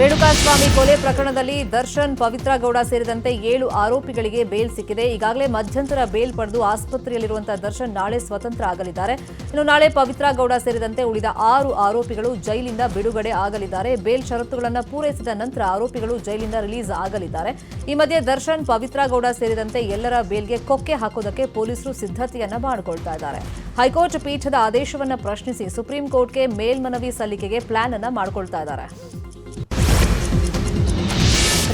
ರೇಣುಕಾಸ್ವಾಮಿ ಕೊಲೆ ಪ್ರಕರಣದಲ್ಲಿ ದರ್ಶನ್, ಪವಿತ್ರ ಗೌಡ ಸೇರಿದಂತೆ 7 ಆರೋಪಿಗಳಿಗೆ ಬೇಲ್ ಸಿಕ್ಕಿದೆ. ಈಗಾಗಲೇ ಮಧ್ಯಂತರ ಬೇಲ್ ಪಡೆದು ಆಸ್ಪತ್ರೆಯಲ್ಲಿರುವಂತಹ ದರ್ಶನ್ ನಾಳೆ ಸ್ವತಂತ್ರ ಆಗಲಿದ್ದಾರೆ. ಇನ್ನು ನಾಳೆ ಪವಿತ್ರ ಗೌಡ ಸೇರಿದಂತೆ ಉಳಿದ 6 ಆರೋಪಿಗಳು ಜೈಲಿಂದ ಬಿಡುಗಡೆ ಆಗಲಿದ್ದಾರೆ. ಬೇಲ್ ಷರತ್ತುಗಳನ್ನು ಪೂರೈಸಿದ ನಂತರ ಆರೋಪಿಗಳು ಜೈಲಿಂದ ರಿಲೀಸ್ ಆಗಲಿದ್ದಾರೆ. ಈ ಮಧ್ಯೆ ದರ್ಶನ್, ಪವಿತ್ರ ಗೌಡ ಸೇರಿದಂತೆ ಎಲ್ಲರ ಬೇಲ್ಗೆ ಕೊಕ್ಕೆ ಹಾಕೋದಕ್ಕೆ ಪೊಲೀಸರು ಸಿದ್ಧತೆಯನ್ನ ಮಾಡಿಕೊಳ್ತಾ ಇದ್ದಾರೆ. ಹೈಕೋರ್ಟ್ ಪೀಠದ ಆದೇಶವನ್ನು ಪ್ರಶ್ನಿಸಿ ಸುಪ್ರೀಂ ಕೋರ್ಟ್ಗೆ ಮೇಲ್ಮನವಿ ಸಲ್ಲಿಕೆಗೆ ಪ್ಲಾನ್ ಅನ್ನ ಮಾಡಿಕೊಳ್ತಾ ಇದ್ದಾರೆ.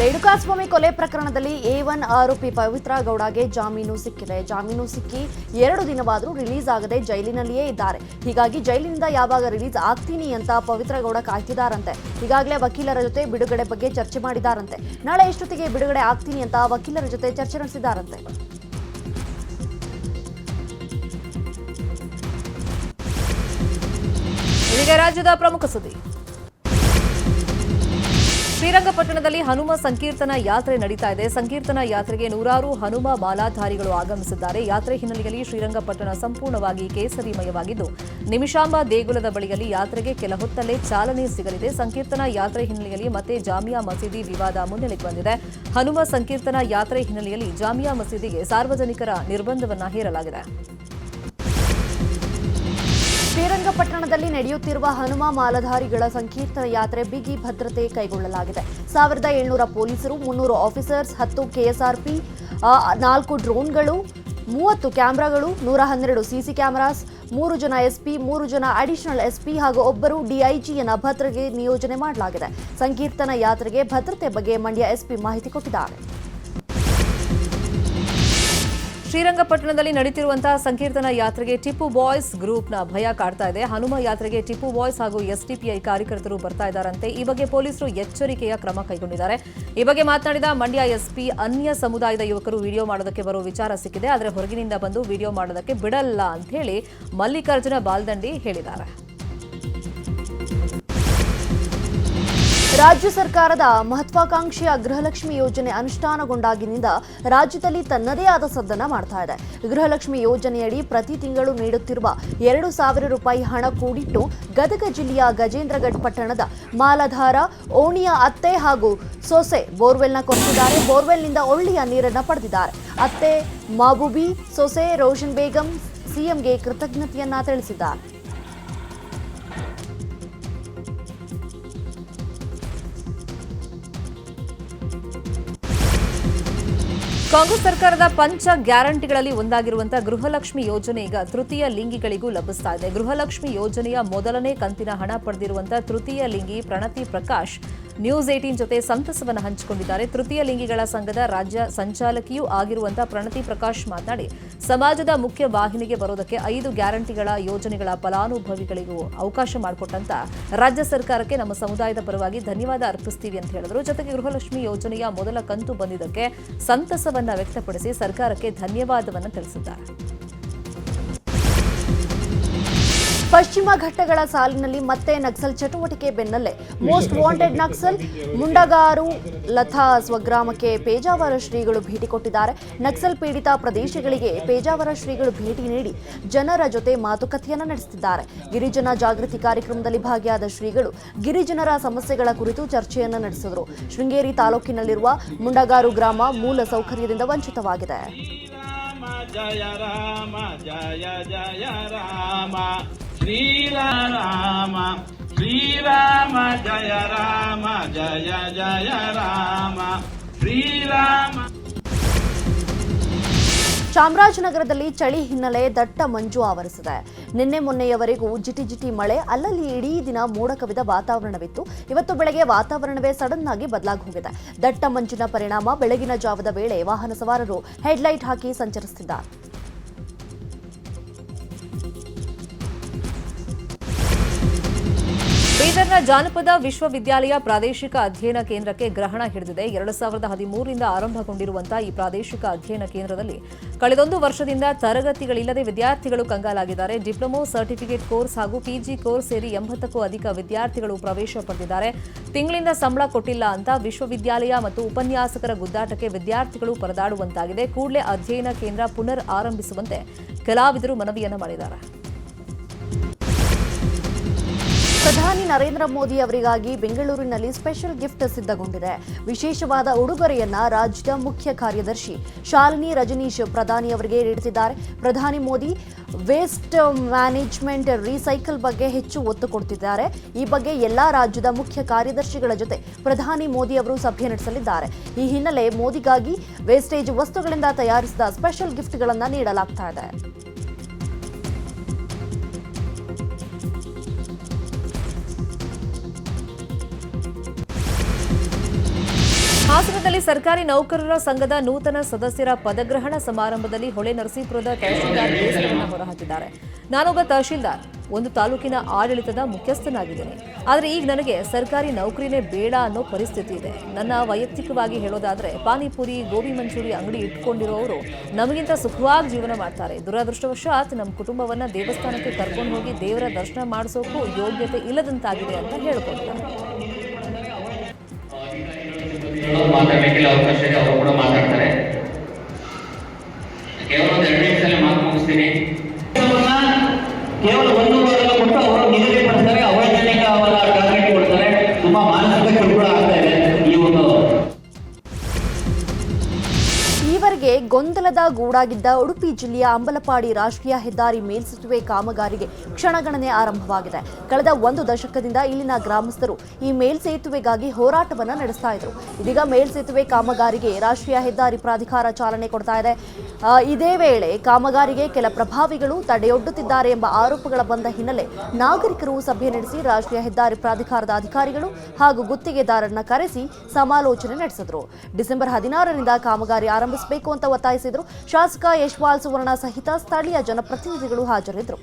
ರೇಣುಕಾಸ್ವಾಮಿ ಕೊಲೆ ಪ್ರಕರಣದಲ್ಲಿ A1 ಆರೋಪಿ ಪವಿತ್ರ ಗೌಡಗೆ ಜಾಮೀನು ಸಿಕ್ಕಿದೆ. ಜಾಮೀನು ಸಿಕ್ಕಿ 2 ದಿನವಾದರೂ ರಿಲೀಸ್ ಆಗದೆ ಜೈಲಿನಲ್ಲಿಯೇ ಇದ್ದಾರೆ. ಹೀಗಾಗಿ ಜೈಲಿನಿಂದ ಯಾವಾಗ ರಿಲೀಸ್ ಆಗ್ತೀನಿ ಅಂತ ಪವಿತ್ರ ಗೌಡ ಕಾಯ್ತಿದ್ದಾರಂತೆ. ಈಗಾಗಲೇ ವಕೀಲರ ಜೊತೆ ಬಿಡುಗಡೆ ಬಗ್ಗೆ ಚರ್ಚೆ ಮಾಡಿದಾರಂತೆ. ನಾಳೆ ಎಷ್ಟೊತ್ತಿಗೆ ಬಿಡುಗಡೆ ಆಗ್ತೀನಿ ಅಂತ ವಕೀಲರ ಜೊತೆ ಚರ್ಚೆ ನಡೆಸಿದ್ದಾರಂತೆ. ಇದೀಗ ರಾಜ್ಯದ ಪ್ರಮುಖ ಸುದ್ದಿ. ಶ್ರೀರಂಗಪಟ್ಟಣದಲ್ಲಿ ಹನುಮ ಸಂಕೀರ್ತನಾ ಯಾತ್ರೆ ನಡೀತಾ ಇದೆ. ಸಂಕೀರ್ತನಾ ಯಾತ್ರೆಗೆ ನೂರಾರು ಹನುಮ ಮಾಲಾಧಾರಿಗಳು ಆಗಮಿಸಿದ್ದಾರೆ. ಯಾತ್ರೆ ಹಿನ್ನೆಲೆಯಲ್ಲಿ ಶ್ರೀರಂಗಪಟ್ಟಣ ಸಂಪೂರ್ಣವಾಗಿ ಕೇಸರಿಮಯವಾಗಿದ್ದು, ನಿಮಿಷಾಂಬ ದೇಗುಲದ ಬಳಿಯಲ್ಲಿ ಯಾತ್ರೆಗೆ ಕೆಲ ಹೊತ್ತಲ್ಲೇ ಚಾಲನೆ ಸಿಗಲಿದೆ. ಸಂಕೀರ್ತನಾ ಯಾತ್ರೆ ಹಿನ್ನೆಲೆಯಲ್ಲಿ ಮತ್ತೆ ಜಾಮಿಯಾ ಮಸೀದಿ ವಿವಾದ ಮುನ್ನೆಲೆಗೆ ಬಂದಿದೆ. ಹನುಮ ಸಂಕೀರ್ತನಾ ಯಾತ್ರೆ ಹಿನ್ನೆಲೆಯಲ್ಲಿ ಜಾಮಿಯಾ ಮಸೀದಿಗೆ ಸಾರ್ವಜನಿಕರ ನಿರ್ಬಂಧವನ್ನು ಹೇರಲಾಗಿದೆ. ಶ್ರೀರಂಗಪಟ್ಟಣದಲ್ಲಿ ನಡೆಯುತ್ತಿರುವ ಹನುಮ ಮಾಲಾಧಾರಿಗಳ ಸಂಕೀರ್ತನ ಯಾತ್ರೆ ಬಿಗಿ ಭದ್ರತೆ ಕೈಗೊಳ್ಳಲಾಗಿದೆ. 1700 ಪೊಲೀಸರು, 300 ಆಫೀಸರ್ಸ್, 10 KSRP, 4 ಡ್ರೋನ್ಗಳು, 30 ಕ್ಯಾಮೆರಾಗಳು, 112 ಸಿಸಿ ಕ್ಯಾಮೆರಾಸ್, 3 ಜನ SP, 3 ಜನ ಅಡಿಷನಲ್ SP ಹಾಗೂ ಒಬ್ಬರು DIGಯನ್ನು ಭದ್ರತೆಗೆ ನಿಯೋಜನೆ ಮಾಡಲಾಗಿದೆ. ಸಂಕೀರ್ತನ ಯಾತ್ರೆಗೆ ಭದ್ರತೆ ಬಗ್ಗೆ ಮಂಡ್ಯ SP ಮಾಹಿತಿ ಕೊಟ್ಟಿದ್ದಾರೆ. ಶ್ರೀರಂಗಪಟ್ಟಣದಲ್ಲಿ ನಡೆಯುತ್ತಿರುವಂತಹ ಸಂಕೀರ್ತನಾ ಯಾತ್ರೆಗೆ ಟಿಪ್ಪು ಬಾಯ್ಸ್ ಗ್ರೂಪ್ನ ಭಯ ಕಾಡ್ತಾ ಇದೆ. ಹನುಮ ಯಾತ್ರೆಗೆ ಟಿಪ್ಪು ಬಾಯ್ಸ್ ಹಾಗೂ SDPI ಕಾರ್ಯಕರ್ತರು ಬರ್ತಾ ಇದ್ದಾರಂತೆ. ಈ ಬಗ್ಗೆ ಪೊಲೀಸರು ಎಚ್ಚರಿಕೆಯ ಕ್ರಮ ಕೈಗೊಂಡಿದ್ದಾರೆ. ಈ ಬಗ್ಗೆ ಮಾತನಾಡಿದ ಮಂಡ್ಯ SP, ಅನ್ಯ ಸಮುದಾಯದ ಯುವಕರು ವಿಡಿಯೋ ಮಾಡೋದಕ್ಕೆ ಬರೋ ವಿಚಾರ ಸಿಕ್ಕಿದೆ, ಆದರೆ ಹೊರಗಿನಿಂದ ಬಂದು ವಿಡಿಯೋ ಮಾಡೋದಕ್ಕೆ ಬಿಡಲ್ಲ ಅಂತ ಹೇಳಿ ಮಲ್ಲಿಕಾರ್ಜುನ ಬಾಲ್ದಂಡಿ ಹೇಳಿದ್ದಾರೆ. ರಾಜ್ಯ ಸರ್ಕಾರದ ಮಹತ್ವಾಕಾಂಕ್ಷೆಯ ಗೃಹಲಕ್ಷ್ಮಿ ಯೋಜನೆ ಅನುಷ್ಠಾನಗೊಂಡಾಗಿನಿಂದ ರಾಜ್ಯದಲ್ಲಿ ತನ್ನದೇ ಆದ ಸದ್ದನ್ನ ಮಾಡ್ತಾ ಇದೆ. ಗೃಹಲಕ್ಷ್ಮಿ ಯೋಜನೆಯಡಿ ಪ್ರತಿ ತಿಂಗಳು ನೀಡುತ್ತಿರುವ 2,000 ರೂಪಾಯಿ ಹಣ ಕೂಡಿಟ್ಟು ಗದಗ ಜಿಲ್ಲೆಯ ಗಜೇಂದ್ರಗಢ ಪಟ್ಟಣದ ಮಾಲಾಧಾರ, ಓಣಿಯ ಅತ್ತೆ ಹಾಗೂ ಸೊಸೆ ಬೋರ್ವೆಲ್ನ ಕೊರೆಸಿದ್ದಾರೆ. ಬೋರ್ವೆಲ್ನಿಂದ ಒಳ್ಳೆಯ ನೀರನ್ನು ಪಡೆದಿದ್ದಾರೆ. ಅತ್ತೆ ಮಾಬೂಬಿ, ಸೊಸೆ ರೋಷನ್ ಬೇಗಂ CMಗೆ ಕೃತಜ್ಞತೆಯನ್ನ ತಿಳಿಸಿದ್ದಾರೆ. ಕಾಂಗ್ರೆಸ್ ಸರ್ಕಾರದ ಪಂಚ ಗ್ಯಾರಂಟಿಗಳಲ್ಲಿ ಒಂದಾಗಿರುವಂತಹ ಗೃಹಲಕ್ಷ್ಮಿ ಯೋಜನೆ ಈಗ ತೃತೀಯ ಲಿಂಗಿಗಳಿಗೂ ಲಭಿಸ್ತಾ ಇದೆ. ಗೃಹಲಕ್ಷ್ಮಿ ಯೋಜನೆಯ ಮೊದಲನೇ ಕಂತಿನ ಹಣ ಪಡೆದಿರುವಂತಹ ತೃತೀಯ ಲಿಂಗಿ ಪ್ರಣತಿ ಪ್ರಕಾಶ್ ನ್ಯೂಸ್ 18 ಜೊತೆ ಸಂತಸವನ್ನು ಹಂಚಿಕೊಂಡಿದ್ದಾರೆ. ತೃತೀಯ ಲಿಂಗಿಗಳ ಸಂಘದ ರಾಜ್ಯ ಸಂಚಾಲಕಿಯೂ ಆಗಿರುವಂತಹ ಪ್ರಣತಿ ಪ್ರಕಾಶ್ ಮಾತನಾಡಿ, ಸಮಾಜದ ಮುಖ್ಯ ವಾಹಿನಿಗೆ ಬರೋದಕ್ಕೆ 5 ಗ್ಯಾರಂಟಿಗಳ ಯೋಜನೆಗಳ ಫಲಾನುಭವಿಗಳಿಗೂ ಅವಕಾಶ ಮಾಡಿಕೊಟ್ಟಂತ ರಾಜ್ಯ ಸರ್ಕಾರಕ್ಕೆ ನಮ್ಮ ಸಮುದಾಯದ ಪರವಾಗಿ ಧನ್ಯವಾದ ಅರ್ಪಿಸ್ತೀವಿ ಅಂತ ಹೇಳಿದರು. ಜೊತೆಗೆ ಗೃಹಲಕ್ಷ್ಮಿ ಯೋಜನೆಯ ಮೊದಲ ಕಂತು ಬಂದಿದ್ದಕ್ಕೆ ಸಂತಸವನ್ನ ವ್ಯಕ್ತಪಡಿಸಿ ಸರ್ಕಾರಕ್ಕೆ ಧನ್ಯವಾದವನ್ನು ತಿಳಿಸಿದ್ದಾರೆ. ಪಶ್ಚಿಮ ಘಟ್ಟಗಳ ಸಾಲಿನಲ್ಲಿ ಮತ್ತೆ ನಕ್ಸಲ್ ಚಟುವಟಿಕೆ ಬೆನ್ನಲ್ಲೇ ಮೋಸ್ಟ್ ವಾಂಟೆಡ್ ನಕ್ಸಲ್ ಮುಂಡಗಾರು ಲತಾ ಸ್ವಗ್ರಾಮಕ್ಕೆ ಪೇಜಾವರ ಶ್ರೀಗಳು ಭೇಟಿ ಕೊಟ್ಟಿದ್ದಾರೆ. ನಕ್ಸಲ್ ಪೀಡಿತ ಪ್ರದೇಶಗಳಿಗೆ ಪೇಜಾವರ ಶ್ರೀಗಳು ಭೇಟಿ ನೀಡಿ ಜನರ ಜೊತೆ ಮಾತುಕತೆಯನ್ನು ನಡೆಸುತ್ತಿದ್ದಾರೆ. ಗಿರಿಜನ ಜಾಗೃತಿ ಕಾರ್ಯಕ್ರಮದಲ್ಲಿ ಭಾಗಿಯಾದ ಶ್ರೀಗಳು ಗಿರಿಜನರ ಸಮಸ್ಯೆಗಳ ಕುರಿತು ಚರ್ಚೆಯನ್ನು ನಡೆಸಿದರು. ಶೃಂಗೇರಿ ತಾಲೂಕಿನಲ್ಲಿರುವ ಮುಂಡಗಾರು ಗ್ರಾಮ ಮೂಲ ಸೌಕರ್ಯದಿಂದ ವಂಚಿತವಾಗಿದೆ. ಜಯ ರಾಮ ಜಯ ಜಯ ರಾಮ ಶ್ರೀರಾಮ ಶ್ರೀರಾಮ ಜಯ ರಾಮ ಜಯ ಜಯ ರಾಮ ಶ್ರೀರಾಮ. ಚಾಮರಾಜನಗರದಲ್ಲಿ ಚಳಿ ಹಿನ್ನೆಲೆ ದಟ್ಟ ಮಂಜು ಆವರಿಸಿದೆ. ನಿನ್ನೆ ಮೊನ್ನೆಯವರೆಗೂ ಜಿಟಿ ಮಳೆ, ಅಲ್ಲಲ್ಲಿ ಇಡೀ ದಿನ ಮೋಡ ಕವಿದ ವಾತಾವರಣವಿತ್ತು. ಇವತ್ತು ಬೆಳಗ್ಗೆ ವಾತಾವರಣವೇ ಸಡನ್ ಆಗಿ ಬದಲಾಗಿ ಹೋಗಿದೆ. ದಟ್ಟ ಮಂಜಿನ ಪರಿಣಾಮ ಬೆಳಗಿನ ಜಾವದ ವೇಳೆ ವಾಹನ ಸವಾರರು ಹೆಡ್ಲೈಟ್ ಹಾಕಿ ಸಂಚರಿಸುತ್ತಿದ್ದಾರೆ. ಬೀದರ್ನ ಜಾನಪದ ವಿಶ್ವವಿದ್ಯಾಲಯ ಪ್ರಾದೇಶಿಕ ಅಧ್ಯಯನ ಕೇಂದ್ರಕ್ಕೆ ಗ್ರಹಣ ಹಿಡಿದಿದೆ. 2013ರಿಂದ ಆರಂಭಗೊಂಡಿರುವಂತಹ ಈ ಪ್ರಾದೇಶಿಕ ಅಧ್ಯಯನ ಕೇಂದ್ರದಲ್ಲಿ ಕಳೆದೊಂದು ವರ್ಷದಿಂದ ತರಗತಿಗಳಿಲ್ಲದೆ ವಿದ್ಯಾರ್ಥಿಗಳು ಕಂಗಾಲಾಗಿದ್ದಾರೆ. ಡಿಪ್ಲೊಮೊ, ಸರ್ಟಿಫಿಕೇಟ್ ಕೋರ್ಸ್ ಹಾಗೂ PG ಕೋರ್ಸ್ ಸೇರಿ 80ಕ್ಕೂ ಅಧಿಕ ವಿದ್ಯಾರ್ಥಿಗಳು ಪ್ರವೇಶ ಪಡೆದಿದ್ದಾರೆ. ತಿಂಗಳಿಂದ ಸಂಬಳ ಕೊಟ್ಟಿಲ್ಲ ಅಂತ ವಿಶ್ವವಿದ್ಯಾಲಯ ಮತ್ತು ಉಪನ್ಯಾಸಕರ ಗುದ್ದಾಟಕ್ಕೆ ವಿದ್ಯಾರ್ಥಿಗಳು ಪರದಾಡುವಂತಾಗಿದೆ. ಕೂಡಲೇ ಅಧ್ಯಯನ ಕೇಂದ್ರ ಪುನರ್ ಆರಂಭಿಸುವಂತೆ ಕಲಾವಿದರು ಮನವಿಯನ್ನು ಮಾಡಿದ್ದಾರೆ. ಪ್ರಧಾನಿ ನರೇಂದ್ರ ಮೋದಿ ಅವರಿಗಾಗಿ ಬೆಂಗಳೂರಿನಲ್ಲಿ ಸ್ಪೆಷಲ್ ಗಿಫ್ಟ್ ಸಿದ್ಧಗೊಂಡಿದೆ. ವಿಶೇಷವಾದ ಉಡುಗೊರೆಯನ್ನ ರಾಜ್ಯದ ಮುಖ್ಯ ಕಾರ್ಯದರ್ಶಿ ಶಾಲಿನಿ ರಜನೀಶ್ ಪ್ರಧಾನಿ ಅವರಿಗೆ ನೀಡುತ್ತಿದ್ದಾರೆ. ಪ್ರಧಾನಿ ಮೋದಿ ವೇಸ್ಟ್ ಮ್ಯಾನೇಜ್ಮೆಂಟ್ ರೀಸೈಕಲ್ ಬಗ್ಗೆ ಹೆಚ್ಚು ಒತ್ತು ಕೊಡುತ್ತಿದ್ದಾರೆ. ಈ ಬಗ್ಗೆ ಎಲ್ಲಾ ರಾಜ್ಯದ ಮುಖ್ಯ ಕಾರ್ಯದರ್ಶಿಗಳ ಜೊತೆ ಪ್ರಧಾನಿ ಮೋದಿ ಅವರು ಸಭೆ ನಡೆಸಲಿದ್ದಾರೆ. ಈ ಹಿನ್ನೆಲೆ ಮೋದಿಗಾಗಿ ವೇಸ್ಟೇಜ್ ವಸ್ತುಗಳಿಂದ ತಯಾರಿಸಿದ ಸ್ಪೆಷಲ್ ಗಿಫ್ಟ್ಗಳನ್ನು ನೀಡಲಾಗ್ತಾ ಇದೆ. ಹಾಸನದಲ್ಲಿ ಸರ್ಕಾರಿ ನೌಕರರ ಸಂಘದ ನೂತನ ಸದಸ್ಯರ ಪದಗ್ರಹಣ ಸಮಾರಂಭದಲ್ಲಿ ಹೊಳೆ ನರಸೀಪುರದ ತಹಶೀಲ್ದಾರ್ ಬೇಸರವನ್ನು ಹೊರಹಾಕಿದ್ದಾರೆ. ನಾನೊಬ್ಬ ತಹಶೀಲ್ದಾರ್, ಒಂದು ತಾಲೂಕಿನ ಆಡಳಿತದ ಮುಖ್ಯಸ್ಥನಾಗಿದ್ದೇನೆ. ಆದರೆ ಈಗ ನನಗೆ ಸರ್ಕಾರಿ ನೌಕರಿನೇ ಬೇಡ ಅನ್ನೋ ಪರಿಸ್ಥಿತಿ ಇದೆ. ನನ್ನ ವೈಯಕ್ತಿಕವಾಗಿ ಹೇಳೋದಾದ್ರೆ ಪಾನಿಪುರಿ, ಗೋಬಿ ಮಂಚೂರಿ ಅಂಗಡಿ ಇಟ್ಕೊಂಡಿರೋರು ನಮಗಿಂತ ಸುಖವಾಗಿ ಜೀವನ ಮಾಡ್ತಾರೆ. ದುರದೃಷ್ಟವಶಾತ್ ನಮ್ಮ ಕುಟುಂಬವನ್ನ ದೇವಸ್ಥಾನಕ್ಕೆ ಕರ್ಕೊಂಡು ಹೋಗಿ ದೇವರ ದರ್ಶನ ಮಾಡಿಸೋಕ್ಕೂ ಯೋಗ್ಯತೆ ಇಲ್ಲದಂತಾಗಿದೆ ಅಂತ ಹೇಳಿಕೊಂಡಿದ್ದಾರೆ. ಮಾತಾಡಬೇಕಿಲ್ಲ, ಅವಕಾಶ ಇದೆ, ಅವರು ಕೂಡ ಮಾತಾಡ್ತಾರೆ. ಕೇವಲ ಒಂದು 2 ನಿಮಿಷದಲ್ಲಿ ಮಾತು ಮುಗಿಸ್ತೀನಿ. ಕೇವಲ 1 ವಾರ ಕೊಟ್ಟು ಅವರು ನಿಗದಿಪಡಿಸ್ತಾರೆ, ಅವೈಜ್ಞಾನಿಕ ಅವರ ಟಾರ್ಗೆಟ್ ಕೊಡ್ತಾರೆ. ತುಂಬಾ ಮಾನಸಿಕ ಕಿರುಕುಳ ಆಗ್ತಾ ಇದೆ ಈ ಒಂದು. ಈವರೆಗೆ ಗೊಂದಲದ ಗೂಡಾಗಿದ್ದ ಉಡುಪಿ ಜಿಲ್ಲೆಯ ಅಂಬಲಪಾಡಿ ರಾಷ್ಟ್ರೀಯ ಹೆದ್ದಾರಿ ಮೇಲ್ಸೇತುವೆ ಕಾಮಗಾರಿಗೆ ಕ್ಷಣಗಣನೆ ಆರಂಭವಾಗಿದೆ. ಕಳೆದ 1 ದಶಕದಿಂದ ಇಲ್ಲಿನ ಗ್ರಾಮಸ್ಥರು ಈ ಮೇಲ್ಸೇತುವೆಗಾಗಿ ಹೋರಾಟವನ್ನು ನಡೆಸ್ತಾ ಇದ್ರು. ಇದೀಗ ಮೇಲ್ಸೇತುವೆ ಕಾಮಗಾರಿಗೆ ರಾಷ್ಟ್ರೀಯ ಹೆದ್ದಾರಿ ಪ್ರಾಧಿಕಾರ ಚಾಲನೆ ಕೊಡ್ತಾ ಇದೆ. ಇದೇ ವೇಳೆ ಕಾಮಗಾರಿಗೆ ಕೆಲ ಪ್ರಭಾವಿಗಳು ತಡೆಯೊಡ್ಡುತ್ತಿದ್ದಾರೆ ಎಂಬ ಆರೋಪಗಳ ಬಂದ ಹಿನ್ನೆಲೆ ನಾಗರಿಕರು ಸಭೆ ನಡೆಸಿ ರಾಷ್ಟ್ರೀಯ ಹೆದ್ದಾರಿ ಪ್ರಾಧಿಕಾರದ ಅಧಿಕಾರಿಗಳು ಹಾಗೂ ಗುತ್ತಿಗೆದಾರರನ್ನ ಕರೆಸಿ ಸಮಾಲೋಚನೆ ನಡೆಸಿದ್ರು. ಡಿಸೆಂಬರ್ 16ರಿಂದ ಕಾಮಗಾರಿ ಆರಂಭಿಸಬೇಕು ಅಂತ ಒತ್ತಾಯಿಸಿದ್ರು. ಶಾಸಕ ಯಶ್ವಾಲ್ ಸುವರ್ಣ ಸಹಿತ ಸ್ಥಳೀಯ ಜನಪ್ರತಿನಿಧಿಗಳು ಹಾಜರಿದ್ದರು.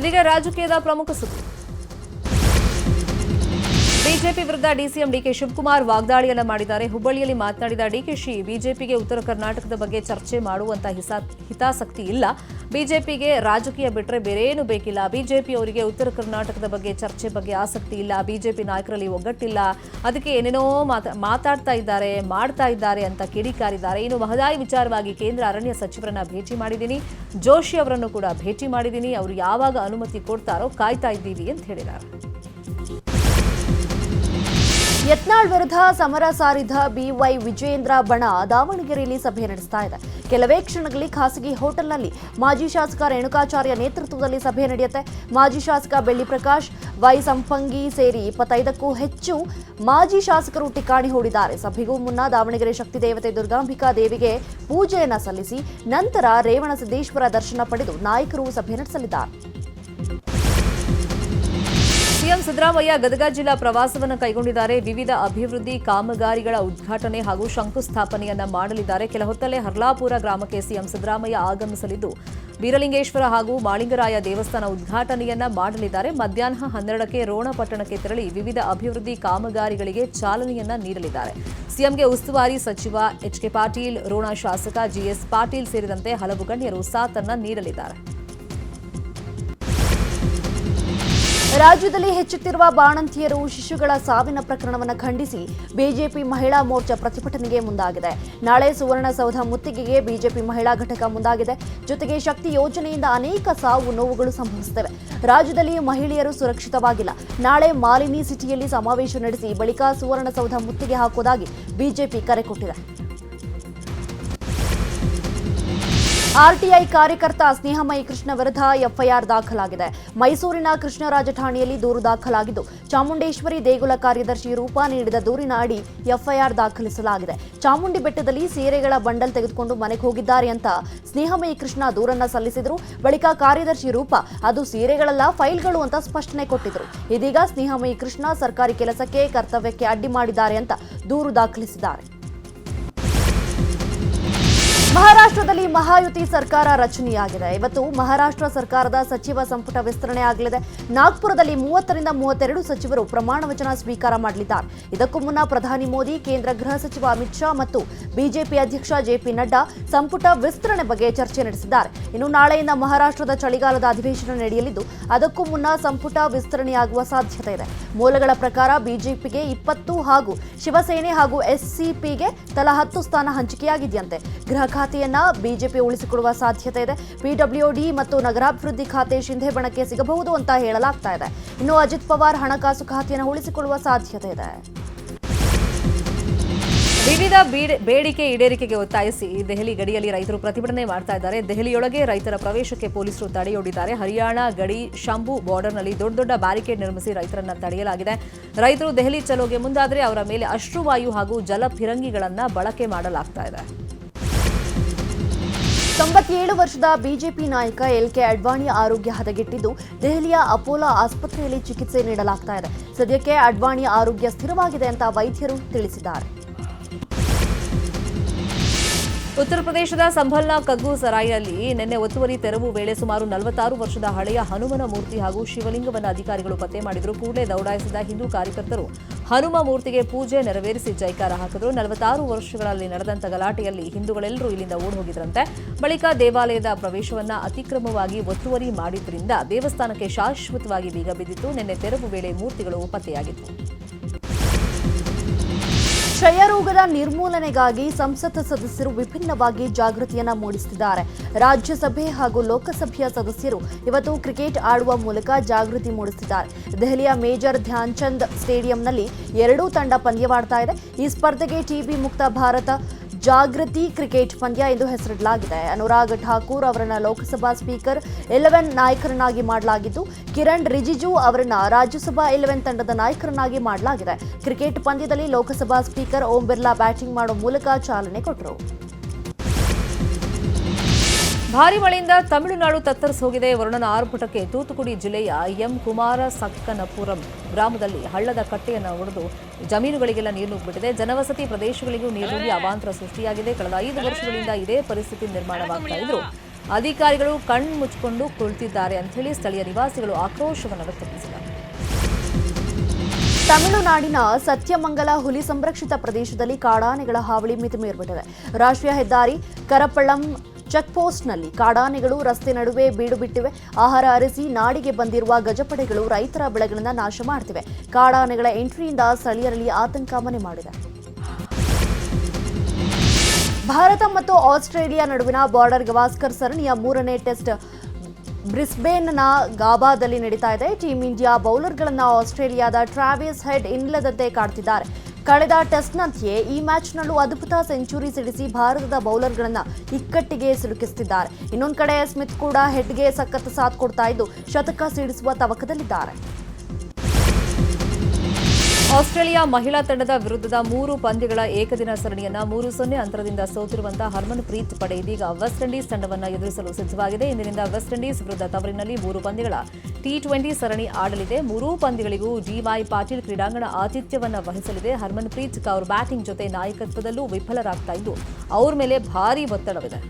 ಇದೀಗ ರಾಜಕೀಯದ ಪ್ರಮುಖ ಸುದ್ದಿ. ಬಿಜೆಪಿ ವಿರುದ್ಧ ಡಿಸಿಎಂ ಡಿಕೆ ಶಿವಕುಮಾರ್ ವಾಗ್ದಾಳಿಯನ್ನ ಮಾಡಿದ್ದಾರೆ. ಹುಬ್ಬಳ್ಳಿಯಲ್ಲಿ ಮಾತನಾಡಿದ ಡಿಕೆಶಿ, ಬಿಜೆಪಿಗೆ ಉತ್ತರ ಕರ್ನಾಟಕದ ಬಗ್ಗೆ ಚರ್ಚೆ ಮಾಡುವಂತ ಹಿತಾಸಕ್ತಿ ಇಲ್ಲ. ಬಿಜೆಪಿಗೆ ರಾಜಕೀಯ ಬಿಟ್ಟರೆ ಬೇರೇನು ಬೇಕಿಲ್ಲ. ಬಿಜೆಪಿ ಅವರಿಗೆ ಉತ್ತರ ಕರ್ನಾಟಕದ ಬಗ್ಗೆ ಚರ್ಚೆ ಬಗ್ಗೆ ಆಸಕ್ತಿ ಇಲ್ಲ. ಬಿಜೆಪಿ ನಾಯಕರಲ್ಲಿ ಒಗ್ಗಟ್ಟಿಲ್ಲ. ಅದಕ್ಕೆ ಏನೇನೋ ಮಾತಾಡ್ತಾ ಇದ್ದಾರೆ, ಮಾಡ್ತಾ ಇದ್ದಾರೆ ಅಂತ ಕಿಡಿಕಾರಿದ್ದಾರೆ. ಇನ್ನು ಮಹದಾಯಿ ವಿಚಾರವಾಗಿ ಕೇಂದ್ರ ಅರಣ್ಯ ಸಚಿವರನ್ನ ಭೇಟಿ ಮಾಡಿದ್ದೀನಿ, ಜೋಶಿ ಅವರನ್ನು ಕೂಡ ಭೇಟಿ ಮಾಡಿದ್ದೀನಿ. ಅವರು ಯಾವಾಗ ಅನುಮತಿ ಕೊಡ್ತಾರೋ ಕಾಯ್ತಾ ಇದ್ದೀವಿ ಅಂತ ಹೇಳಿದ್ದಾರೆ. ಯತ್ನಾಳ್ ವಿರುದ್ಧ ಸಮರ ಸಾರಿದ ಬಿವೈ ವಿಜಯೇಂದ್ರ ಬಣ ದಾವಣಗೆರೆಯಲ್ಲಿ ಸಭೆ ನಡೆಸ್ತಾ ಇದೆ. ಕೆಲವೇ ಕ್ಷಣಗಳಲ್ಲಿ ಖಾಸಗಿ ಹೋಟೆಲ್ನಲ್ಲಿ ಮಾಜಿ ಶಾಸಕ ರೇಣುಕಾಚಾರ್ಯ ನೇತೃತ್ವದಲ್ಲಿ ಸಭೆ ನಡೆಯುತ್ತೆ. ಮಾಜಿ ಶಾಸಕ ಬೆಳ್ಳಿ ಪ್ರಕಾಶ್, ವೈ ಸಂಪಂಗಿ ಸೇರಿ 25ಕ್ಕೂ ಹೆಚ್ಚು ಮಾಜಿ ಶಾಸಕರು ಠಿಕಾಣಿ ಹೂಡಿದ್ದಾರೆ. ಸಭೆಗೂ ಮುನ್ನ ದಾವಣಗೆರೆ ಶಕ್ತಿ ದೇವತೆ ದುರ್ಗಾಂಬಿಕಾ ದೇವಿಗೆ ಪೂಜೆಯನ್ನ ಸಲ್ಲಿಸಿ ನಂತರ ರೇವಣಸಿದ್ದೇಶ್ವರ ದರ್ಶನ ಪಡೆದು ನಾಯಕರು ಸಭೆ ನಡೆಸಲಿದ್ದಾರೆ. ಸಿಎಂ ಸಿದ್ದರಾಮಯ್ಯ ಗದಗ ಜಿಲ್ಲಾ ಪ್ರವಾಸವನ್ನು ಕೈಗೊಂಡಿದ್ದಾರೆ. ವಿವಿಧ ಅಭಿವೃದ್ಧಿ ಕಾಮಗಾರಿಗಳ ಉದ್ಘಾಟನೆ ಹಾಗೂ ಶಂಕುಸ್ಥಾಪನೆಯನ್ನ ಮಾಡಲಿದ್ದಾರೆ. ಕೆಲ ಹೊತ್ತಲ್ಲೇ ಹರ್ಲಾಪುರ ಗ್ರಾಮಕ್ಕೆ ಸಿಎಂ ಸಿದ್ದರಾಮಯ್ಯ ಆಗಮಿಸಲಿದ್ದು ಬೀರಲಿಂಗೇಶ್ವರ ಹಾಗೂ ಮಾಳಿಂಗರಾಯ ದೇವಸ್ಥಾನ ಉದ್ಘಾಟನೆಯನ್ನ ಮಾಡಲಿದ್ದಾರೆ. ಮಧ್ಯಾಹ್ನ 12ಕ್ಕೆ ರೋಣಪಟ್ಟಣಕ್ಕೆ ತೆರಳಿ ವಿವಿಧ ಅಭಿವೃದ್ಧಿ ಕಾಮಗಾರಿಗಳಿಗೆ ಚಾಲನೆಯನ್ನ ನೀಡಲಿದ್ದಾರೆ. ಸಿಎಂಗೆ ಉಸ್ತುವಾರಿ ಸಚಿವ ಎಚ್ಕೆ ಪಾಟೀಲ್, ರೋಣ ಶಾಸಕ ಜಿಎಸ್ ಪಾಟೀಲ್ ಸೇರಿದಂತೆ ಹಲವು ಗಣ್ಯರು ಸಾಥನ್ನ ನೀಡಲಿದ್ದಾರೆ. ರಾಜ್ಯದಲ್ಲಿ ಹೆಚ್ಚುತ್ತಿರುವ ಬಾಣಂತಿಯರು, ಶಿಶುಗಳ ಸಾವಿನ ಪ್ರಕರಣವನ್ನು ಖಂಡಿಸಿ ಬಿಜೆಪಿ ಮಹಿಳಾ ಮೋರ್ಚಾ ಪ್ರತಿಭಟನೆಗೆ ಮುಂದಾಗಿದೆ. ನಾಳೆ ಸುವರ್ಣಸೌಧ ಮುತ್ತಿಗೆಗೆ ಬಿಜೆಪಿ ಮಹಿಳಾ ಘಟಕ ಮುಂದಾಗಿದೆ. ಜೊತೆಗೆ ಶಕ್ತಿ ಯೋಜನೆಯಿಂದ ಅನೇಕ ಸಾವು ನೋವುಗಳು ಸಂಭವಿಸುತ್ತವೆ. ರಾಜ್ಯದಲ್ಲಿ ಮಹಿಳೆಯರು ಸುರಕ್ಷಿತವಾಗಿಲ್ಲ. ನಾಳೆ ಮಾಲಿನಿ ಸಿಟಿಯಲ್ಲಿ ಸಮಾವೇಶ ನಡೆಸಿ ಬಳಿಕ ಸುವರ್ಣಸೌಧ ಮುತ್ತಿಗೆ ಹಾಕುವುದಾಗಿ ಬಿಜೆಪಿ ಕರೆ ಕೊಟ್ಟಿದೆ. ಆರ್ಟಿಐ ಕಾರ್ಯಕರ್ತ ಸ್ನೇಹಮಯಿ ಕೃಷ್ಣ ವಿರುದ್ಧ ಎಫ್ಐಆರ್ ದಾಖಲಾಗಿದೆ. ಮೈಸೂರಿನ ಕೃಷ್ಣರಾಜ ಠಾಣೆಯಲ್ಲಿ ದೂರು ದಾಖಲಾಗಿದ್ದು ಚಾಮುಂಡೇಶ್ವರಿ ದೇಗುಲ ಕಾರ್ಯದರ್ಶಿ ರೂಪಾ ನೀಡಿದ ದೂರಿನ ಅಡಿ ಎಫ್ಐಆರ್ ದಾಖಲಿಸಲಾಗಿದೆ. ಚಾಮುಂಡಿ ಬೆಟ್ಟದಲ್ಲಿ ಸೀರೆಗಳ ಬಂಡಲ್ ತೆಗೆದುಕೊಂಡು ಮನೆಗೆ ಹೋಗಿದ್ದಾರೆ ಅಂತ ಸ್ನೇಹಮಯಿ ಕೃಷ್ಣ ದೂರನ್ನ ಸಲ್ಲಿಸಿದ್ರು. ಬಳಿಕ ಕಾರ್ಯದರ್ಶಿ ರೂಪಾ ಅದು ಸೀರೆಗಳಲ್ಲ, ಫೈಲ್ಗಳು ಅಂತ ಸ್ಪಷ್ಟನೆ ಕೊಟ್ಟಿದ್ರು. ಇದೀಗ ಸ್ನೇಹಮಯಿ ಕೃಷ್ಣ ಸರ್ಕಾರಿ ಕೆಲಸಕ್ಕೆ, ಕರ್ತವ್ಯಕ್ಕೆ ಅಡ್ಡಿ ಮಾಡಿದ್ದಾರೆ ಅಂತ ದೂರು ದಾಖಲಿಸಿದ್ದಾರೆ. ಮಹಾರಾಷ್ಟ್ರದಲ್ಲಿ ಮಹಾಯುತಿ ಸರ್ಕಾರ ರಚನೆಯಾಗಿದೆ. ಇವತ್ತು ಮಹಾರಾಷ್ಟ್ರ ಸರ್ಕಾರದ ಸಚಿವ ಸಂಪುಟ ವಿಸ್ತರಣೆ ಆಗಲಿದೆ. ನಾಗ್ಪುರದಲ್ಲಿ 30ರಿಂದ 32 ಸಚಿವರು ಪ್ರಮಾಣ ವಚನ ಸ್ವೀಕಾರ ಮಾಡಲಿದ್ದಾರೆ. ಇದಕ್ಕೂ ಮುನ್ನ ಪ್ರಧಾನಿ ಮೋದಿ, ಕೇಂದ್ರ ಗೃಹ ಸಚಿವ ಅಮಿತ್ ಶಾ ಮತ್ತು ಬಿಜೆಪಿ ಅಧ್ಯಕ್ಷ ಜೆಪಿ ನಡ್ಡಾ ಸಂಪುಟ ವಿಸ್ತರಣೆ ಬಗ್ಗೆ ಚರ್ಚೆ ನಡೆಸಿದ್ದಾರೆ. ಇನ್ನು ನಾಳೆಯಿಂದ ಮಹಾರಾಷ್ಟ್ರದ ಚಳಿಗಾಲದ ಅಧಿವೇಶನ ನಡೆಯಲಿದ್ದು ಅದಕ್ಕೂ ಮುನ್ನ ಸಂಪುಟ ವಿಸ್ತರಣೆಯಾಗುವ ಸಾಧ್ಯತೆ ಇದೆ. ಮೂಲಗಳ ಪ್ರಕಾರ ಬಿಜೆಪಿಗೆ 20 ಹಾಗೂ ಶಿವಸೇನೆ ಹಾಗೂ ಎಸ್ಸಿಪಿಗೆ ತಲಾ 10 ಸ್ಥಾನ ಹಂಚಿಕೆಯಾಗಿದೆಯಂತೆ. ಗೃಹ ಖಾತೆಯನ್ನ ಬಿಜೆಪಿ ಉಳಿಸಿಕೊಳ್ಳುವ ಸಾಧ್ಯತೆ ಇದೆ. ಪಿಡಬ್ಲ್ಯೂಡಿ ಮತ್ತು ನಗರಾಭಿವೃದ್ಧಿ ಖಾತೆ ಶಿಂಧೆ ಬಣಕ್ಕೆ ಸಿಗಬಹುದು ಅಂತ ಹೇಳಲಾಗ್ತಾ ಇದೆ. ಇನ್ನು ಅಜಿತ್ ಪವಾರ್ ಹಣಕಾಸು ಖಾತೆಯನ್ನು ಉಳಿಸಿಕೊಳ್ಳುವ ಸಾಧ್ಯತೆ ಇದೆ. ವಿವಿಧ ಬೇಡಿಕೆ ಈಡೇರಿಕೆಗೆ ಒತ್ತಾಯಿಸಿ ದೆಹಲಿ ಗಡಿಯಲ್ಲಿ ರೈತರು ಪ್ರತಿಭಟನೆ ಮಾಡ್ತಾ ಇದ್ದಾರೆ. ದೆಹಲಿಯೊಳಗೆ ರೈತರ ಪ್ರವೇಶಕ್ಕೆ ಪೊಲೀಸರು ತಡೆಯೊಡ್ಡಿದ್ದಾರೆ. ಹರಿಯಾಣ ಗಡಿ ಶಂಭು ಬಾರ್ಡರ್ನಲ್ಲಿ ದೊಡ್ಡ ಬ್ಯಾರಿಕೇಡ್ ನಿರ್ಮಿಸಿ ರೈತರನ್ನ ತಡೆಯಲಾಗಿದೆ. ರೈತರು ದೆಹಲಿ ಚಲೋಗೆ ಮುಂದಾದರೆ ಅವರ ಮೇಲೆ ಅಶ್ರುವಾಯು ಹಾಗೂ ಜಲಫಿರಂಗಿಗಳನ್ನ ಬಳಕೆ ಮಾಡಲಾಗ್ತಾ ಇದೆ. 97 ವರ್ಷದ ಬಿಜೆಪಿ ನಾಯಕ ಎಲ್ಕೆ ಅಡ್ವಾಣಿ ಆರೋಗ್ಯ ಹದಗೆಟ್ಟಿದ್ದು ದೆಹಲಿಯ ಅಪೋಲೋ ಆಸ್ಪತ್ರೆಯಲ್ಲಿ ಚಿಕಿತ್ಸೆ ನೀಡಲಾಗ್ತಾ ಇದೆ. ಸದ್ಯಕ್ಕೆ ಅಡ್ವಾಣಿ ಆರೋಗ್ಯ ಸ್ಥಿರವಾಗಿದೆ ಅಂತ ವೈದ್ಯರು ತಿಳಿಸಿದ್ದಾರೆ. ಉತ್ತರ ಪ್ರದೇಶದ ಸಂಭಲ್ನ ಕಗ್ಗು ಸರಾಯಿನಲ್ಲಿ ನಿನ್ನೆ ಒತ್ತುವರಿ ತೆರವು ವೇಳೆ ಸುಮಾರು 46 ವರ್ಷದ ಹಳೆಯ ಹನುಮನ ಮೂರ್ತಿ ಹಾಗೂ ಶಿವಲಿಂಗವನ್ನು ಅಧಿಕಾರಿಗಳು ಪತ್ತೆ ಮಾಡಿದ್ರು. ಕೂಡಲೇ ದೌಡಾಯಿಸಿದ ಹಿಂದೂ ಕಾರ್ಯಕರ್ತರು ಹನುಮ ಮೂರ್ತಿಗೆ ಪೂಜೆ ನೆರವೇರಿಸಿ ಜೈಕಾರ ಹಾಕಿದ್ರು. 46 ವರ್ಷಗಳಲ್ಲಿ ನಡೆದಂತ ಗಲಾಟೆಯಲ್ಲಿ ಹಿಂದೂಗಳೆಲ್ಲರೂ ಇಲ್ಲಿಂದ ಓಡಿ ಹೋಗಿದ್ರಂತೆ. ಬಳಿಕ ದೇವಾಲಯದ ಪ್ರವೇಶವನ್ನ ಅತಿಕ್ರಮವಾಗಿ ಒತ್ತುವರಿ ಮಾಡಿದ್ರಿಂದ ದೇವಸ್ಥಾನಕ್ಕೆ ಶಾಶ್ವತವಾಗಿ ಬೀಗ ಬಿದ್ದಿತ್ತು. ನಿನ್ನೆ ತೆರವು ವೇಳೆ ಮೂರ್ತಿಗಳು ಪತ್ತೆಯಾಗಿತ್ತು. ಕ್ಷಯರೋಗದ ನಿರ್ಮೂಲನೆಗಾಗಿ ಸಂಸತ್ ಸದಸ್ಯರು ವಿಭಿನ್ನವಾಗಿ ಜಾಗೃತಿಯನ್ನ ಮೂಡಿಸುತ್ತಿದ್ದಾರೆ. ರಾಜ್ಯಸಭೆ ಹಾಗೂ ಲೋಕಸಭೆಯ ಸದಸ್ಯರು ಇವತ್ತು ಕ್ರಿಕೆಟ್ ಆಡುವ ಮೂಲಕ ಜಾಗೃತಿ ಮೂಡಿಸುತ್ತಿದ್ದಾರೆ. ದೆಹಲಿಯ ಮೇಜರ್ ಧ್ಯಾನ್ ಚಂದ್ ಸ್ಟೇಡಿಯಂನಲ್ಲಿ ಎರಡೂ ತಂಡ ಪಂದ್ಯವಾಡ್ತಾ ಇದೆ. ಈ ಸ್ಪರ್ಧೆಗೆ ಟಿಬಿ ಮುಕ್ತ ಭಾರತ ಜಾಗೃತಿ ಕ್ರಿಕೆಟ್ ಪಂದ್ಯ ಎಂದು ಹೆಸರಿಡಲಾಗಿದೆ. ಅನುರಾಗ್ ಠಾಕೂರ್ ಅವರನ್ನ ಲೋಕಸಭಾ ಸ್ಪೀಕರ್ 11 ನಾಯಕರನ್ನಾಗಿ ಮಾಡಲಾಗಿದ್ದು, ಕಿರಣ್ ರಿಜಿಜು ಅವರನ್ನ ರಾಜ್ಯಸಭಾ 11 ತಂಡದ ನಾಯಕರನ್ನಾಗಿ ಮಾಡಲಾಗಿದೆ. ಕ್ರಿಕೆಟ್ ಪಂದ್ಯದಲ್ಲಿ ಲೋಕಸಭಾ ಸ್ಪೀಕರ್ ಓಂ ಬಿರ್ಲಾ ಬ್ಯಾಟಿಂಗ್ ಮಾಡುವ ಮೂಲಕ ಚಾಲನೆ ಕೊಟ್ಟರು. ಭಾರಿ ಮಳೆಯಿಂದ ತಮಿಳುನಾಡು ತತ್ತರಿಸಿ ಹೋಗಿದೆ. ವರುಣನ ಆರ್ಭಟಕ್ಕೆ ತೂತುಕುಡಿ ಜಿಲ್ಲೆಯ ಎಂ ಕುಮಾರ ಸಕ್ಕನಪುರಂ ಗ್ರಾಮದಲ್ಲಿ ಹಳ್ಳದ ಕಟ್ಟೆಯನ್ನು ಒಡೆದು ಜಮೀನುಗಳಿಗೆಲ್ಲ ನೀರು ನುಗ್ಗಿಬಿಟ್ಟಿದೆ. ಜನವಸತಿ ಪ್ರದೇಶಗಳಿಗೂ ನೀರು ನುಗ್ಗಿ ಅವಾಂತರ ಸೃಷ್ಟಿಯಾಗಿದೆ. ಕಳೆದ 5 ವರ್ಷಗಳಿಂದ ಇದೇ ಪರಿಸ್ಥಿತಿ ನಿರ್ಮಾಣವಾಗ್ತಾ ಇದ್ರು ಅಧಿಕಾರಿಗಳು ಕಣ್ಣು ಮುಚ್ಚಿಕೊಂಡು ಕುಳಿತಿದ್ದಾರೆ ಅಂತ ಹೇಳಿ ಸ್ಥಳೀಯ ನಿವಾಸಿಗಳು ಆಕ್ರೋಶವನ್ನು ವ್ಯಕ್ತಪಡಿಸಿದ್ದಾರೆ. ತಮಿಳುನಾಡಿನ ಸತ್ಯಮಂಗಲ ಹುಲಿ ಸಂರಕ್ಷಿತ ಪ್ರದೇಶದಲ್ಲಿ ಕಾಡಾನೆಗಳ ಹಾವಳಿ ಮಿತಿಮೀರಿಬಿಟ್ಟಿದೆ. ರಾಷ್ಟ್ರೀಯ ಹೆದ್ದಾರಿ ಕರಪಳ್ಳಂ ಚೆಕ್ಪೋಸ್ಟ್ನಲ್ಲಿ ಕಾಡಾನೆಗಳು ರಸ್ತೆ ನಡುವೆ ಬೀಡು ಬಿಟ್ಟಿವೆ. ಆಹಾರ ಅರಸಿ ನಾಡಿಗೆ ಬಂದಿರುವ ಗಜಪಡೆಗಳು ರೈತರ ಬೆಳೆಗಳನ್ನು ನಾಶ ಮಾಡ್ತಿವೆ. ಕಾಡಾನೆಗಳ ಎಂಟ್ರಿಯಿಂದ ಸ್ಥಳೀಯರಲ್ಲಿ ಆತಂಕ ಮನೆ ಮಾಡಿದೆ. ಭಾರತ ಮತ್ತು ಆಸ್ಟ್ರೇಲಿಯಾ ನಡುವಿನ ಬಾರ್ಡರ್ ಗವಾಸ್ಕರ್ ಸರಣಿಯ 3ನೇ ಟೆಸ್ಟ್ ಬ್ರಿಸ್ಬೇನ್ನ ಗಾಬಾದಲ್ಲಿ ನಡೀತಾ ಇದೆ. ಟೀಂ ಇಂಡಿಯಾ ಬೌಲರ್ಗಳನ್ನು ಆಸ್ಟ್ರೇಲಿಯಾದ ಟ್ರಾವಿಸ್ ಹೆಡ್ ಇಲ್ಲದಂತೆ ಕಾಡ್ತಿದ್ದಾರೆ. ಕಳೆದ ಟೆಸ್ಟ್ನಂತೆಯೇ ಈ ಮ್ಯಾಚ್ನಲ್ಲೂ ಅದ್ಭುತ ಸೆಂಚುರಿ ಸಿಡಿಸಿ ಭಾರತದ ಬೌಲರ್ಗಳನ್ನು ಇಕ್ಕಟ್ಟಿಗೆ ಸಿಲುಕಿಸುತ್ತಿದ್ದಾರೆ. ಇನ್ನೊಂದು ಕಡೆ ಸ್ಮಿತ್ ಕೂಡ ಹೆಡ್ಗೆ ಸಖತ್ ಸಾಥ್ ಕೊಡ್ತಾ ಇದ್ದು ಶತಕ ಸಿಡಿಸುವ ತವಕದಲ್ಲಿದ್ದಾರೆ. ಆಸ್ಟ್ರೇಲಿಯಾ ಮಹಿಳಾ ತಂಡದ ವಿರುದ್ಧದ 3 ಪಂದ್ಯಗಳ ಏಕದಿನ ಸರಣಿಯನ್ನ 3-0 ಅಂತರದಿಂದ ಸೋತಿರುವಂತಹ ಹರ್ಮನ್ ಪ್ರೀತ್ ಪಡೆ ಇದೀಗ ವೆಸ್ಟ್ ಇಂಡೀಸ್ ತಂಡವನ್ನು ಎದುರಿಸಲು ಸಿದ್ಧವಾಗಿದೆ. ಇಂದಿನಿಂದ ವೆಸ್ಟ್ ಇಂಡೀಸ್ ವಿರುದ್ಧ ತವರಿನಲ್ಲಿ 3 ಪಂದ್ಯಗಳ T20 ಸರಣಿ ಆಡಲಿದೆ. 3 ಪಂದ್ಯಗಳಿಗೂ ಡಿವೈ ಪಾಟೀಲ್ ಕ್ರೀಡಾಂಗಣ ಆತಿಥ್ಯವನ್ನು ವಹಿಸಲಿದೆ. ಹರ್ಮನ್ ಪ್ರೀತ್ ಕೌರ್ ಬ್ಯಾಟಿಂಗ್ ಜೊತೆ ನಾಯಕತ್ವದಲ್ಲೂ ವಿಫಲರಾಗ್ತಾ ಇದ್ದು ಅವರ ಮೇಲೆ ಭಾರೀ ಒತ್ತಡವಿದೆ.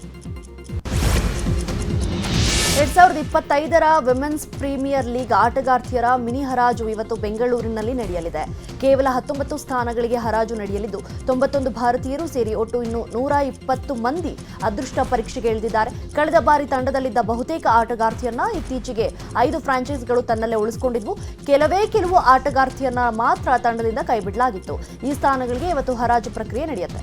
2025ರ ವಿಮೆನ್ಸ್ ಪ್ರೀಮಿಯರ್ ಲೀಗ್ ಆಟಗಾರ್ತಿಯರ ಮಿನಿ ಹರಾಜು ಇವತ್ತು ಬೆಂಗಳೂರಿನಲ್ಲಿ ನಡೆಯಲಿದೆ. ಕೇವಲ 19 ಸ್ಥಾನಗಳಿಗೆ ಹರಾಜು ನಡೆಯಲಿದ್ದು 91 ಭಾರತೀಯರು ಸೇರಿ ಒಟ್ಟು ಇನ್ನು 120 ಮಂದಿ ಅದೃಷ್ಟ ಪರೀಕ್ಷೆಗೆ ಇಳಿದಿದ್ದಾರೆ. ಕಳೆದ ಬಾರಿ ತಂಡದಲ್ಲಿದ್ದ ಬಹುತೇಕ ಆಟಗಾರ್ತಿಯರನ್ನ ಇತ್ತೀಚೆಗೆ 5 ಫ್ರಾಂಚೈಸ್ಗಳು ತನ್ನಲ್ಲೇ ಉಳಿಸಿಕೊಂಡಿದ್ವು. ಕೆಲವು ಆಟಗಾರ್ತಿಯರನ್ನ ಮಾತ್ರ ತಂಡದಿಂದ ಕೈಬಿಡಲಾಗಿತ್ತು. ಈ ಸ್ಥಾನಗಳಿಗೆ ಇವತ್ತು ಹರಾಜು ಪ್ರಕ್ರಿಯೆ ನಡೆಯುತ್ತೆ.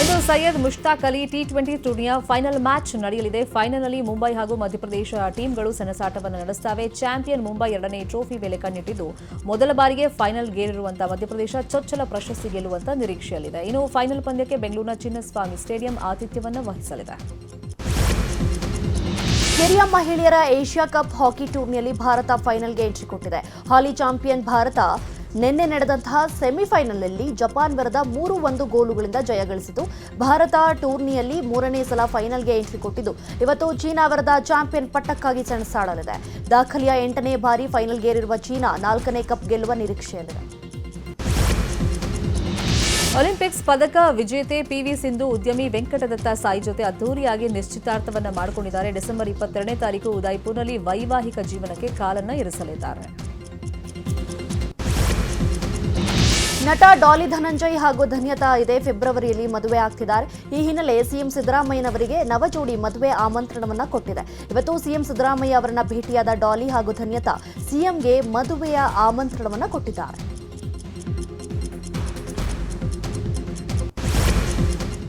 ಇಂದು ಸೈಯದ್ ಮುಷ್ತಾಕ್ ಅಲಿ T20 ಟೂರ್ನಿಯ ಫೈನಲ್ ಮ್ಯಾಚ್ ನಡೆಯಲಿದೆ. ಫೈನಲ್ನಲ್ಲಿ ಮುಂಬೈ ಹಾಗೂ ಮಧ್ಯಪ್ರದೇಶ ಟೀಮ್ಗಳು ಸೆಣಸಾಟವನ್ನು ನಡೆಸುತ್ತವೆ. ಚಾಂಪಿಯನ್ ಮುಂಬೈ 2ನೇ ಟ್ರೋಫಿ ಮೇಲೆ ಕಣ್ಣಿಟ್ಟಿದ್ದು ಮೊದಲ ಬಾರಿಗೆ ಫೈನಲ್ಗೇರಿರುವಂತಹ ಮಧ್ಯಪ್ರದೇಶ ಚೊಚ್ಚಲ ಪ್ರಶಸ್ತಿ ಗೆಲ್ಲುವಂತ ನಿರೀಕ್ಷೆಯಲ್ಲಿದೆ. ಇನ್ನು ಫೈನಲ್ ಪಂದ್ಯಕ್ಕೆ ಬೆಂಗಳೂರಿನ ಚಿನ್ನಸ್ವಾಮಿ ಸ್ಟೇಡಿಯಂ ಆತಿಥ್ಯವನ್ನು ವಹಿಸಲಿದೆ. ಹಿರಿಯ ಮಹಿಳೆಯರ ಏಷ್ಯಾ ಕಪ್ ಹಾಕಿ ಟೂರ್ನಿಯಲ್ಲಿ ಭಾರತ ಫೈನಲ್ಗೆ ಎಂಟ್ರಿ ಕೊಟ್ಟಿದೆ. ಹಾಲಿ ಚಾಂಪಿಯನ್ ಭಾರತ ನಿನ್ನೆ ನಡೆದಂತಹ ಸೆಮಿಫೈನಲ್ನಲ್ಲಿ ಜಪಾನ್ ವಿರುದ್ಧ 3-1 ಗೋಲುಗಳಿಂದ ಜಯಗಳಿಸಿತು. ಭಾರತ ಟೂರ್ನಿಯಲ್ಲಿ 3ನೇ ಸಲ ಫೈನಲ್ಗೆ ಎಂಟ್ರಿ ಕೊಟ್ಟಿದ್ದು ಇವತ್ತು ಚೀನಾ ವಿರುದ್ಧ ಚಾಂಪಿಯನ್ ಪಟ್ಟಕ್ಕಾಗಿ ಸೆಣಸಾಡಲಿದೆ. ದಾಖಲೆಯ 8ನೇ ಬಾರಿ ಫೈನಲ್ಗೇರಿರುವ ಚೀನಾ 4ನೇ ಕಪ್ ಗೆಲ್ಲುವ ನಿರೀಕ್ಷೆಯಲ್ಲಿದೆ. ಒಲಿಂಪಿಕ್ಸ್ ಪದಕ ವಿಜೇತೆ ಪಿವಿ ಸಿಂಧು ಉದ್ಯಮಿ ವೆಂಕಟದತ್ತ ಸಾಯಿ ಜೊತೆ ಅದ್ದೂರಿಯಾಗಿ ನಿಶ್ಚಿತಾರ್ಥವನ್ನ ಮಾಡಿಕೊಂಡಿದ್ದಾರೆ. ಡಿಸೆಂಬರ್ 22ನೇ ತಾರೀಕು ಉದಯ್ಪುರ್ನಲ್ಲಿ ವೈವಾಹಿಕ ಜೀವನಕ್ಕೆ ಕಾಲನ್ನ ಇರಿಸಲಿದ್ದಾರೆ. ನಟ ಡಾಲಿ ಧನಂಜಯ್ ಹಾಗೂ ಧನ್ಯತಾ ಇದೇ ಫೆಬ್ರವರಿಯಲ್ಲಿ ಮದುವೆ ಆಗ್ತಿದ್ದಾರೆ. ಈ ಹಿನ್ನೆಲೆ ಸಿಎಂ ಸಿದ್ದರಾಮಯ್ಯನವರಿಗೆ ನವಜೋಡಿ ಮದುವೆ ಆಮಂತ್ರಣವನ್ನ ಕೊಟ್ಟಿದೆ. ಇವತ್ತು ಸಿಎಂ ಸಿದ್ದರಾಮಯ್ಯ ಅವರನ್ನ ಭೇಟಿಯಾದ ಡಾಲಿ ಹಾಗೂ ಧನ್ಯತಾ ಸಿಎಂಗೆ ಮದುವೆಯ ಆಮಂತ್ರಣವನ್ನ ಕೊಟ್ಟಿದ್ದಾರೆ.